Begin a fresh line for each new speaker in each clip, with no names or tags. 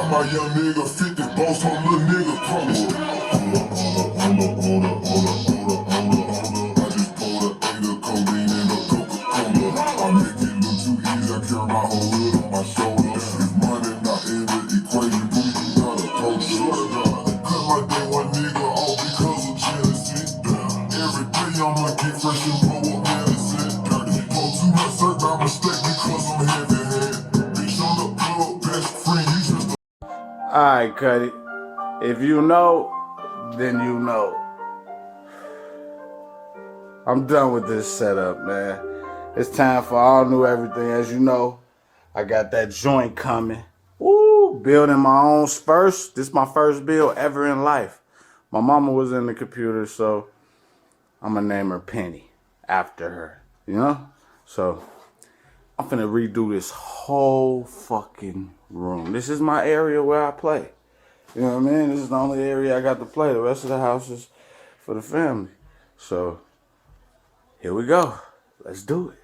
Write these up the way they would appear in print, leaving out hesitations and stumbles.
My young nigga 50 boss on little nigga I just poured a 8 of codeine in a Coca-Cola. I make it look too easy, I carry my whole hood on my shoulder. If money not in the equation, please do not approach it. Cut my day one nigga off because of jealousy. Every day I'ma get fresh and blow up medicine. Pull too much surf by mistake because I'm heavy-handed. Bitch on the plug, best friend, you just
Alright, Cuddy. If you know, then you know. I'm done with this setup, man. It's time for all new everything. As you know, I got that joint coming. Woo! Building my own first. This is my first build ever in life. My mama was in the computer, so I'm gonna name her Penny after her. You know? So I'm finna redo this whole fucking room. This is my area where I play. You know what I mean? This is the only area I got to play. The rest of the house is for the family. So, here we go. Let's do it.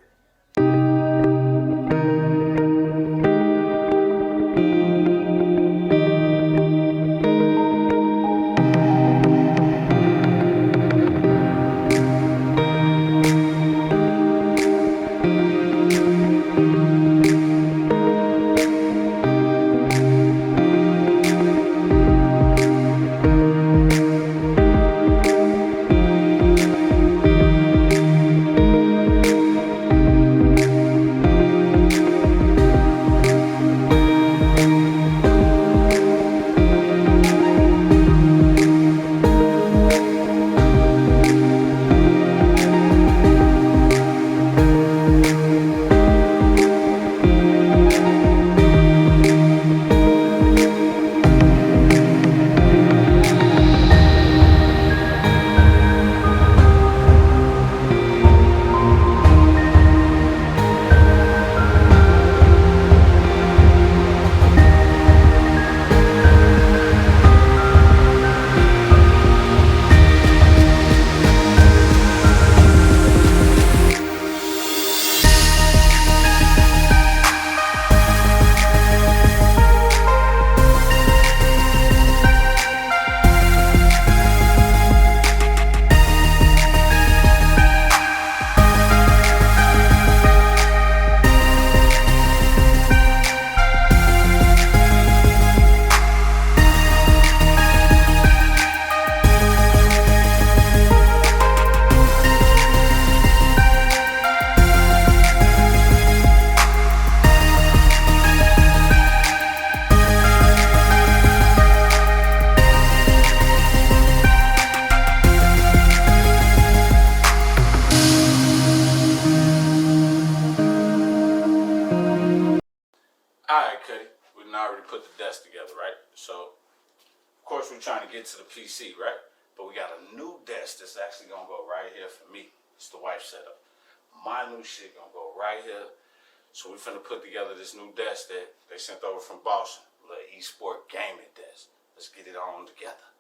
Alright, Cuddy, we done already put the desk together, right? So, of course, we're trying to get to the PC, right? But we got a new desk that's actually gonna go right here for me. It's the wife setup. My new shit gonna go right here. So we finna put together this new desk that they sent over from Boston, a little eSport gaming desk. Let's get it on together.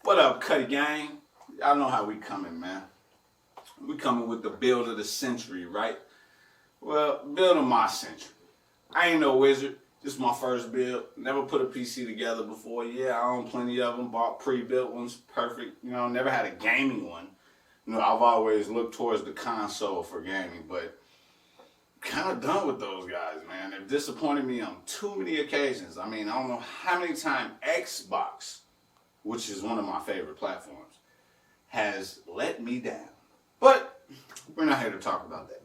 What up, Cuddy Gang? Y'all know how we coming, man. We coming with the build of the century, right? Well, build of my century. I ain't no wizard. This is my first build. Never put a PC together before. Yeah, I own plenty of them. Bought pre-built ones. Perfect. You know, never had a gaming one. You know, I've always looked towards the console for gaming, but kind of done with those guys, man. They've disappointed me on too many occasions. I mean, I don't know how many times Xbox, which is one of my favorite platforms, has let me down. But we're not here to talk about that.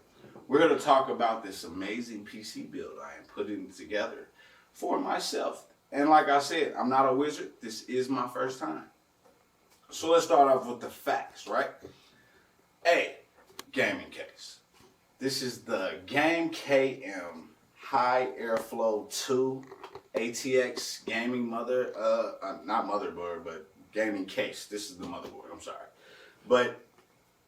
We're here to talk about this amazing PC build I am putting together for myself. And like I said, I'm not a wizard. This is my first time. So let's start off with the facts, right? A, gaming case. This is the Game KM High Airflow 2 ATX gaming not motherboard, but gaming case. This is the motherboard, I'm sorry. But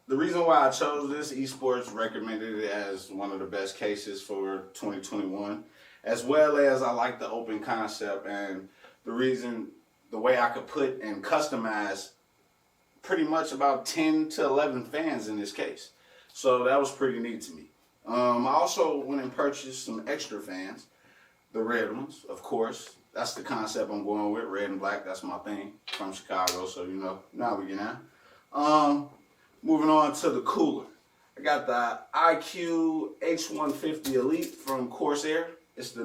the reason why I chose this, esports recommended it as one of the best cases for 2021, as well as I like the open concept and the way I could put and customize pretty much about 10 to 11 fans in this case. So that was pretty neat to me. I also went and purchased some extra fans, the red ones, of course. That's the concept I'm going with, red and black. That's my thing, from Chicago, so you know, now we get on. Moving on to the cooler. I got the iQ H150 Elite from Corsair. It's the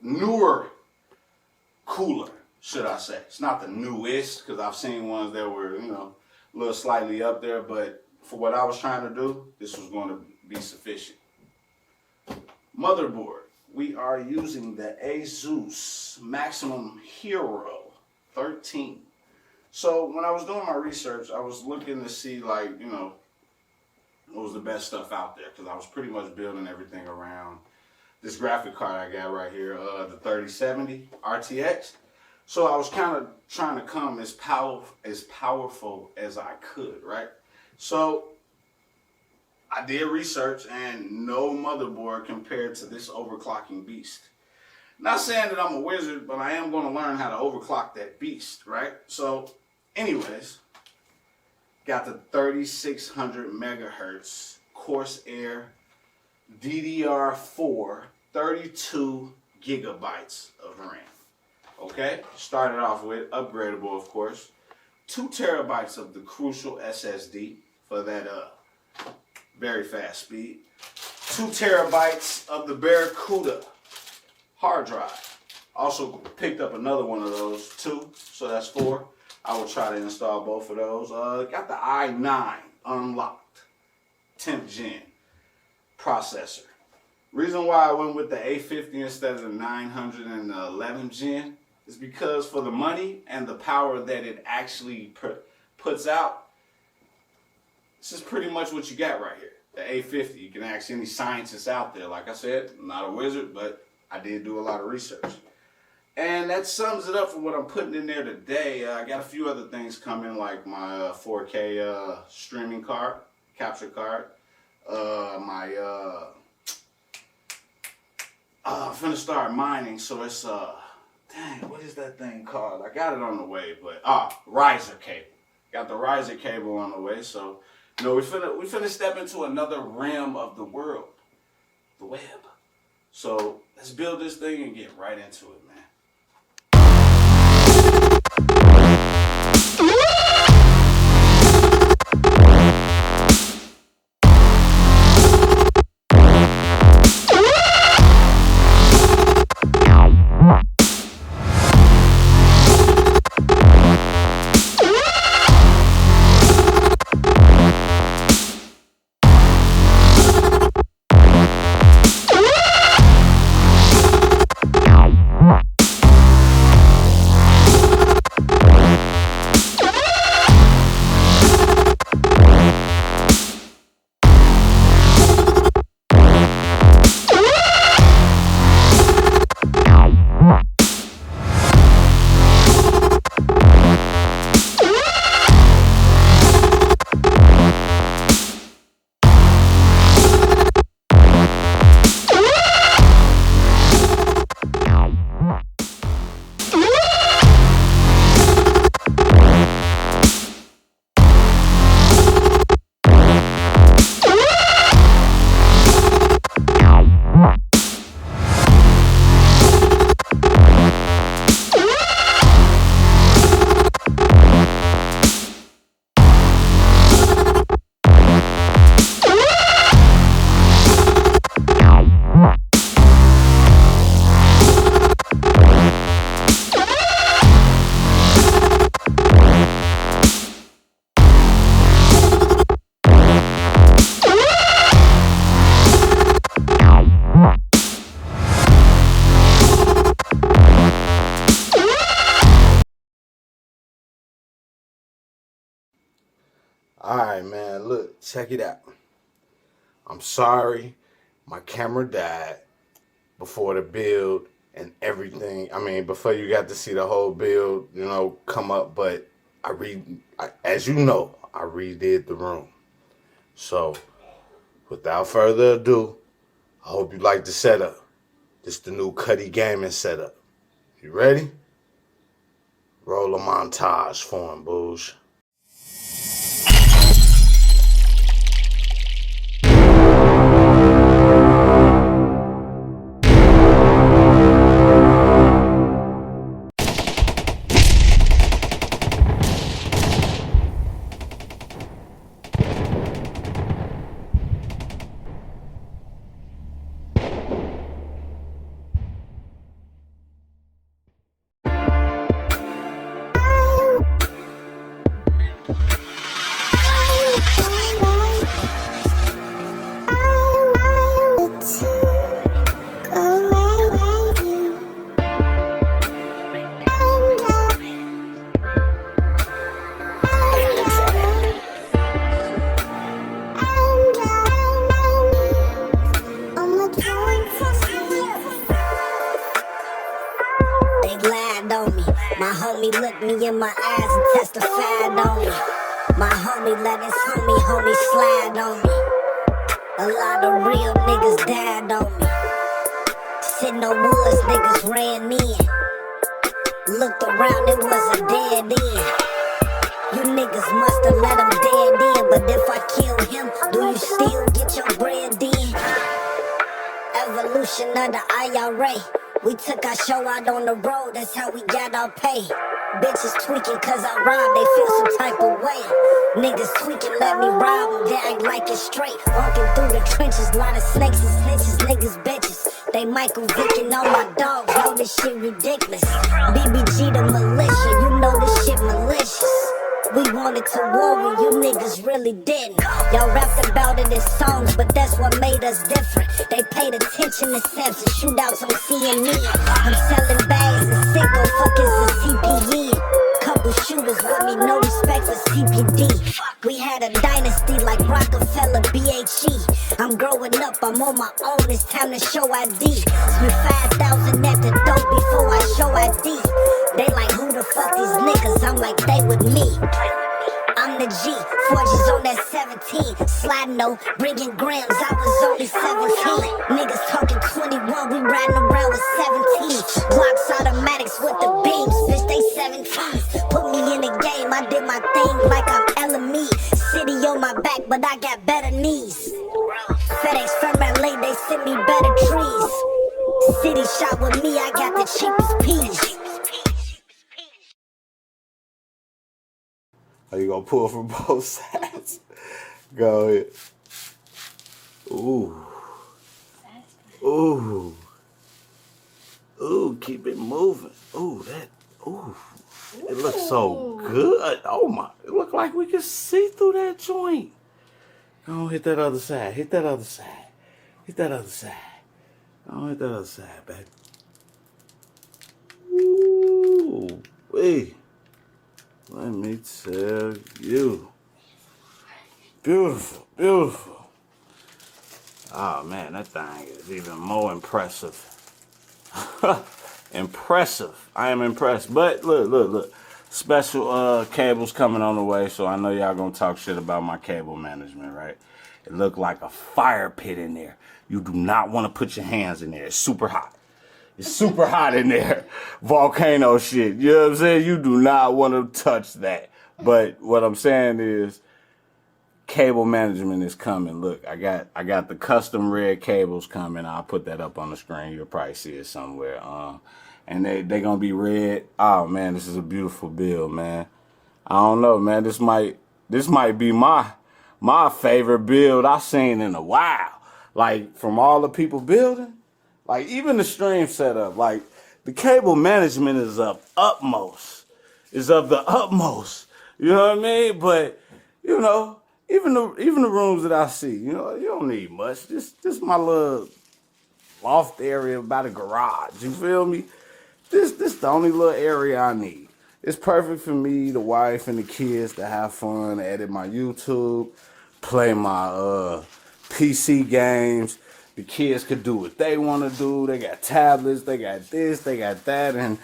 newer cooler, should I say. It's not the newest, because I've seen ones that were, you know, a little slightly up there, but for what I was trying to do, this was going to be sufficient. Motherboard. We are using the Asus Maximum Hero 13. So when I was doing my research, I was looking to see, like, you know, what was the best stuff out there, because I was pretty much building everything around this graphic card I got right here, the 3070 RTX. So I was kind of trying to come as powerful as I could, right? So I did research, and no motherboard compared to this overclocking beast. Not saying that I'm a wizard, but I am going to learn how to overclock that beast, right? So anyways, got the 3600 megahertz Corsair DDR4 32 gigabytes of RAM. Okay, started off with upgradable, of course, 2 terabytes of the crucial SSD for that very fast speed, 2 terabytes of the Barracuda hard drive. Also picked up another one of those too, so that's 4. I will try to install both of those. Got the i9 unlocked 10th gen processor. Reason why I went with the A50 instead of the 911 gen is because for the money and the power that it actually puts out, this is pretty much what you got right here. The A50. You can ask any scientists out there. Like I said, I'm not a wizard, but I did do a lot of research. And that sums it up for what I'm putting in there today. I got a few other things coming, like my 4K streaming card, capture card. I'm finna start mining, so it's dang, what is that thing called? I got it on the way, but riser cable. Got the riser cable on the way, so you know we finna step into another realm of the world, the web. So let's build this thing and get right into it, man. All right, man. Look, check it out. I'm sorry, my camera died before the build and everything. I mean, before you got to see the whole build, you know, come up. But as you know, I redid the room. So, without further ado, I hope you like the setup. This is the new Cuddy gaming setup. You ready? Roll a montage for him, Boosh.
My homie looked me in my eyes and testified on me. My homie let his homie slide on me. A lot of real niggas died on me. Sitting on woods, niggas ran in. Looked around, it was a dead end. You niggas must have let him dead in. But if I kill him, do you still get your bread in? Evolution of the IRA. We took our show out on the road, that's how we got our pay. Bitches tweaking cause I robbed, they feel some type of way. Niggas tweaking, let me rob them, they act like it's straight. Walking through the trenches, lot of snakes and snitches, niggas bitches. They Michael Vick and all my dogs, know this shit ridiculous. BBG the militia, you know this shit malicious. We wanted to war when you niggas really didn't. Y'all rapped about it in songs, but that's what made us different. They paid attention to Samson shootouts on CNN. I'm selling bags and sicko, fuck is a CPE. Couple shooters with me, no respect for CPD. We had a dynasty like Rockefeller, BHE. I'm growing up, I'm on my own, it's time to show ID. Spent 5,000 at the dope before I show ID. They like, who the fuck these niggas? I'm like, they with me. I'm the G, forges on that 17. Sliding no, bringing grams, I was only 17. Niggas talking 21, we riding around with 17. Glocks automatics with the beams, bitch, they 17. Put me in the game, I did my thing like I'm LME. City on my back, but I got better knees. FedEx from LA, they send me better trees. City shot with me, I got the cheapest peas.
Are you gonna pull from both sides? Go ahead. Ooh. Ooh. Ooh, keep it moving. Ooh, ooh. It looks so good. Oh my, it look like we can see through that joint. Go on, hit that other side. Hit that other side. Hit that other side. Go on, hit that other side, baby. Ooh, wait. Let me tell you. Beautiful, beautiful. Oh man, that thing is even more impressive. Impressive. I am impressed. But look. Special cables coming on the way, so I know y'all gonna talk shit about my cable management, right? It looked like a fire pit in there. You do not want to put your hands in there. It's super hot. It's super hot in there. Volcano shit. You know what I'm saying? You do not want to touch that. But what I'm saying is cable management is coming. Look, I got the custom red cables coming. I'll put that up on the screen. You'll probably see it somewhere. And they gonna be red. Oh man, this is a beautiful build, man. I don't know, man. This might be my favorite build I've seen in a while. Like from all the people building. Like, even the stream setup, like, the cable management is of utmost. Is of the utmost. You know what I mean? But, you know, even the rooms that I see, you know, you don't need much. This my little loft area by the garage. You feel me? This the only little area I need. it's perfect for me, the wife, and the kids to have fun, edit my YouTube, play my PC games. The kids could do what they want to do. They got tablets, they got this, they got that, and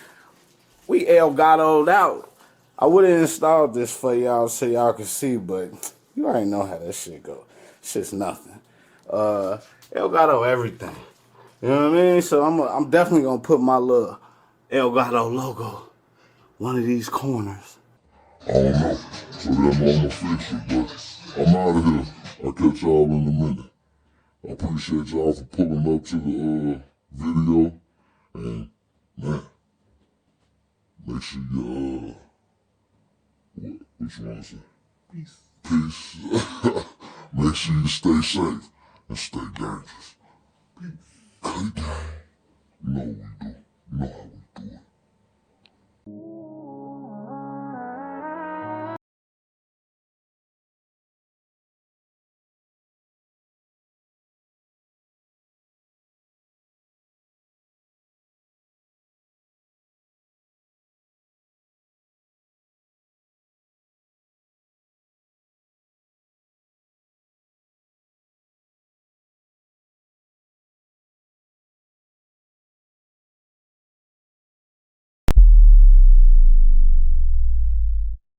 we Elgato'd out. I would have installed this for y'all so y'all could see, but you already know how that shit go. Shit's nothing. Elgato everything. You know what I mean? So I'm definitely gonna put my little Elgato logo one of these corners.
I don't know. So then I'ma fix it, but I'm out of here. I'll catch y'all in a minute. I appreciate y'all for pulling up to the video. And man, make sure you what you wanna say? Peace. Peace. Make sure you stay safe and stay dangerous. Peace. You know what we do. You know how we do it.